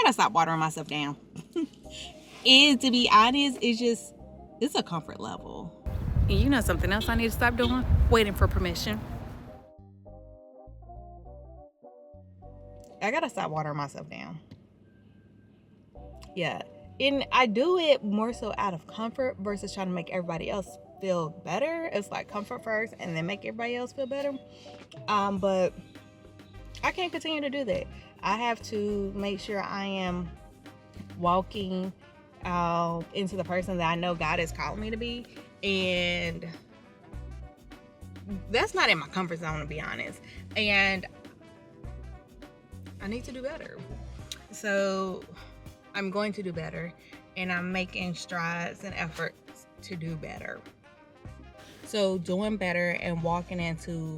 gotta stop watering myself down. And to be honest, it's a comfort level. And you know something else I need to stop doing? Waiting for permission. I gotta stop watering myself down. Yeah. And I do it more so out of comfort versus trying to make everybody else feel better. It's like comfort first and then make everybody else feel better. But I can't continue to do that. I have to make sure I am walking into the person that I know God has called me to be. And that's not in my comfort zone, to be honest. And I need to do better. So I'm going to do better, and I'm making strides and efforts to do better. So doing better and walking into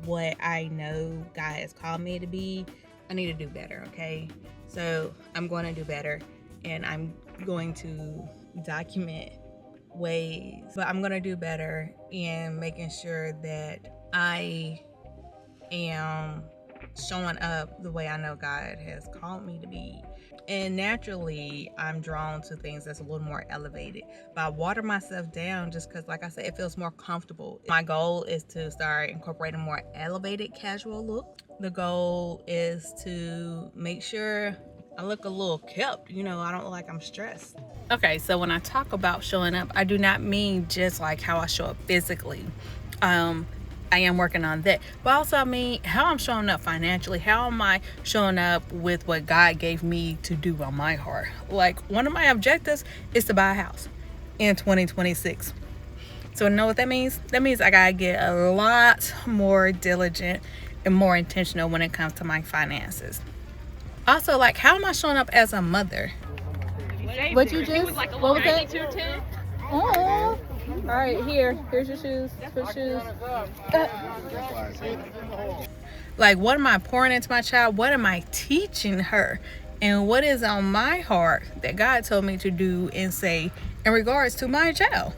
what I know God has called me to be, I need to do better, okay? So I'm going to do better, and I'm going to document ways, but I'm going to do better in making sure that I am showing up the way I know God has called me to be. And naturally, I'm drawn to things that's a little more elevated. But I water myself down just because, like I said, it feels more comfortable. My goal is to start incorporating a more elevated casual look. The goal is to make sure I look a little kept. I don't look like I'm stressed. Okay, so when I talk about showing up, I do not mean just like how I show up physically. I am working on that, but also I mean how I'm showing up financially. How am I showing up with what God gave me to do on my heart? Like, one of my objectives is to buy a house in 2026. So you know what that means? That means I gotta get a lot more diligent and more intentional when it comes to my finances. Also, like, how am I showing up as a mother? What you just? What was that? Oh. All right, here's your shoes. Put shoes. Like, what am I pouring into my child? What am I teaching her? And what is on my heart that God told me to do and say in regards to my child?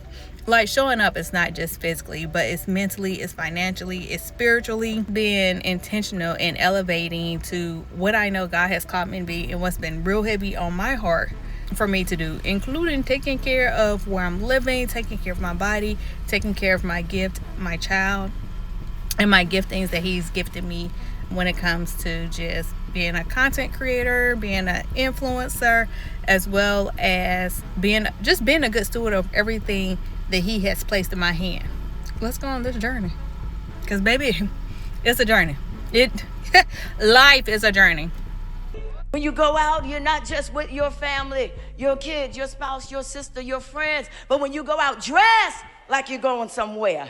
Like, showing up is not just physically, but it's mentally, it's financially, it's spiritually. Being intentional and elevating to what I know God has called me to be and what's been real heavy on my heart for me to do, including taking care of where I'm living, taking care of my body, taking care of my gift, my child, and my giftings that He's gifted me when it comes to just being a content creator, being an influencer, as well as being a good steward of everything that He has placed in my hand. Let's go on this journey, because baby, it's a journey. Life is a journey. When you go out, you're not just with your family, your kids, your spouse, your sister, your friends, but when you go out, dress like you're going somewhere.